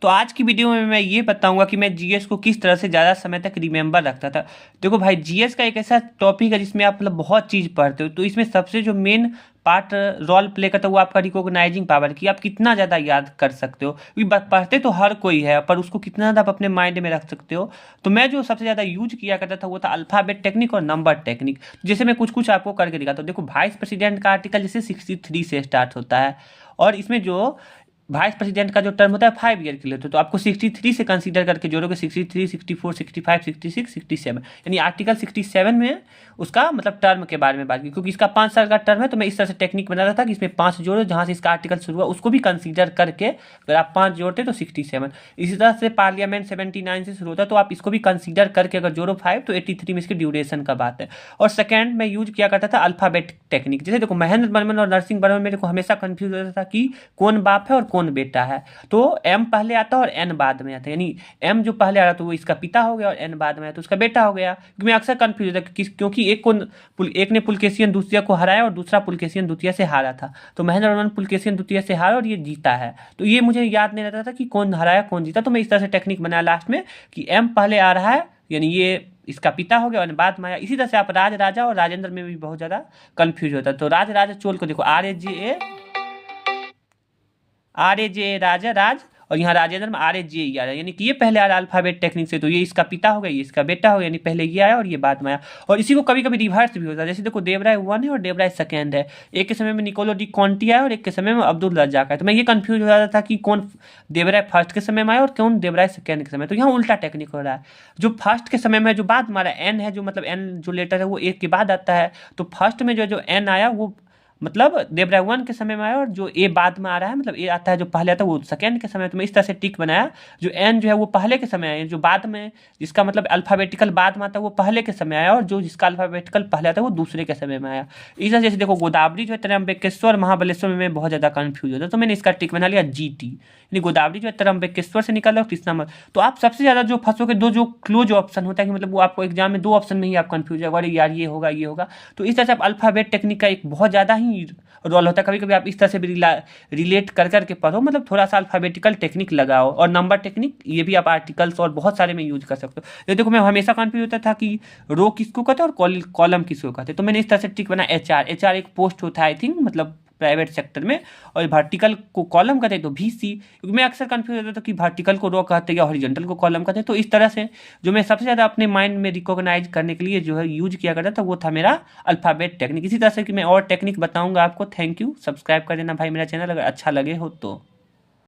तो आज की वीडियो में मैं ये बताऊंगा कि मैं जीएस को किस तरह से ज़्यादा समय तक रिमेंबर रखता था। देखो भाई, जीएस का एक ऐसा टॉपिक है जिसमें आप मतलब बहुत चीज़ पढ़ते हो, तो इसमें सबसे जो मेन पार्ट रोल प्ले करता है वो आपका रिकॉग्नाइजिंग पावर, कि आप कितना ज़्यादा याद कर सकते हो। क्योंकि पढ़ते तो हर कोई है, पर उसको कितना ज़्यादा आप अपने माइंड में रख सकते हो। तो मैं जो सबसे ज़्यादा यूज किया करता था वो था अल्फ़ाबेट टेक्निक और नंबर टेक्निक। जैसे मैं कुछ कुछ आपको करके दिखाता हूँ। देखो, वाइस प्रेसिडेंट का आर्टिकल जैसे 63 से स्टार्ट होता है, और इसमें जो वाइस प्रेसिडेंट का जो टर्म होता है 5 ईयर के लिए होता है, तो आपको 63 से कंसीडर करके जोड़ोगे 63, 64, 65, 66, 67, यानी आर्टिकल 67 में उसका मतलब टर्म के बारे में बात की। क्योंकि इसका 5 साल का टर्म है, तो मैं इस तरह से टेक्निक बना रहा था कि इसमें 5 जोड़ो, जहाँ से इसका आर्टिकल शुरू हुआ उसको भी कंसीडर करके अगर आप 5 जोड़ते तो 67। इसी तरह से पार्लियामेंट 79 से शुरू होता है, तो आप इसको भी कंसीडर करके अगर जोड़ो 5 तो 83 में इसकी ड्यूरेशन का बात है। और सेकेंड में यूज किया करता था अल्फ़ाबेट टेक्निक। जैसे देखो, महेंद्र बर्मन और नरसिंह बर्मन मेरे को हमेशा कंफ्यूज होता था कि कौन बाप है और कौन बेटा है। तो एम पहले आता है और एन बाद में आता है, यानी एम जो पहले आ रहा तो वो इसका पिता हो गया, और एन बाद में आया तो उसका बेटा हो गया। क्योंकि मैं अक्सर कंफ्यूज होता क्योंकि एक ने पुलकेशियन दूसरे को हराया और दूसरा पुलकेशियन द्वितीय से हारा था। तो महेंद्र वर्मन पुलकेशियन द्वितीय से हारा और ये जीता है, तो ये मुझे याद नहीं रहता था कि कौन हराया कौन जीता। तो मैं इस तरह से टेक्निक बनाया लास्ट में कि एम पहले आ रहा है, यानी ये इसका पिता हो गया, और बाद में आया। इसी तरह से आप राज राजा और राजेंद्र में भी बहुत ज़्यादा कंफ्यूज होता है। तो राज राजा चोल को देखो, आर ए जे राजा राज, और यहाँ राजेंद्र में RAJE आ रहा है, यानी कि ये पहले आ रहा अल्फाबेट टेक्निक से, तो ये इसका पिता हो गया, ये इसका बेटा हो गया, यानी पहले ये आया और ये बाद में आया। और इसी को कभी कभी रिवर्स भी होता है। जैसे देखो, देवराय 1 है और देवराय 2 है। एक के समय में निकोलो डी कॉन्टी आया और एक के समय में अब्दुल रज्जाक आया। तो मैं ये कंफ्यूज हो जाता था कि कौन देवराय फर्स्ट के समय में आया और कौन देवराय सेकेंड के समय। तो यहाँ उल्टा टेक्निक हो रहा है। जो फर्स्ट के समय में जो बाद में आ रहा है एन है, जो मतलब एन जो लेटर है वो एक के बाद आता है। तो फर्स्ट में जो जो एन आया वो मतलब देवराय 1 के समय में आया, और जो ए बाद में आ रहा है मतलब ए आता है जो पहले आता है वो सेकंड के समय। तो मैं इस तरह से टिक बनाया। जो एन जो है वो पहले के समय आया, जो बाद में जिसका मतलब अल्फाबेटिकल बाद में आता है वो पहले के समय आया, और जो जिसका अल्फाबेटिकल पहले आता है वो दूसरे के समय में आया। इस तरह जैसे देखो, गोदावरी जो है त्र्यंबकेश्वर महाबलेश्वर में मैं बहुत ज़्यादा कन्फ्यूज होता, तो मैंने इसका टिक बना लिया GT, यानी गोदावरी जो है त्र्यंबकेश्वर से निकल रहा है कृष्णा मत। तो आप सबसे ज़्यादा जो फंसोगे, दो जो क्लोज ऑप्शन होता है कि मतलब वो आपको एग्जाम में 2 ऑप्शन में ही आप कन्फ्यूज है, अरे यार ये होगा ये होगा। तो इस तरह से आप अल्फाबेट टेक्निक का एक बहुत ज़्यादा ही रोल होता है। कभी कभी आप इस तरह से भी रिलेट कर करके पढ़ो, मतलब थोड़ा सा अल्फाबेटिकल टेक्निक लगाओ। और नंबर टेक्निक ये भी आप आर्टिकल्स और बहुत सारे में यूज कर सकते हो। ये देखो, मैं हमेशा कंफ्यूज होता था कि रो किसको कहते हैं और कॉलम किसको कहते हैं। तो मैंने इस तरह से ट्रिक बना, HR एक पोस्ट होता है आई थिंक, मतलब प्राइवेट सेक्टर में, और वर्टिकल को कॉलम कहते हैं तो VC। क्योंकि मैं अक्सर कंफ्यूज होता था कि वर्टिकल को रो कहते हैं या हॉरिजॉन्टल को कॉलम कहते हैं। तो इस तरह से जो मैं सबसे ज़्यादा अपने माइंड में रिकॉग्नाइज करने के लिए जो है यूज किया करता था वो था मेरा अल्फ़ाबेट टेक्निक। इसी तरह से कि मैं और टेक्निक बताऊंगा आपको। थैंक यू, सब्सक्राइब कर देना भाई मेरा चैनल अगर अच्छा लगे हो तो।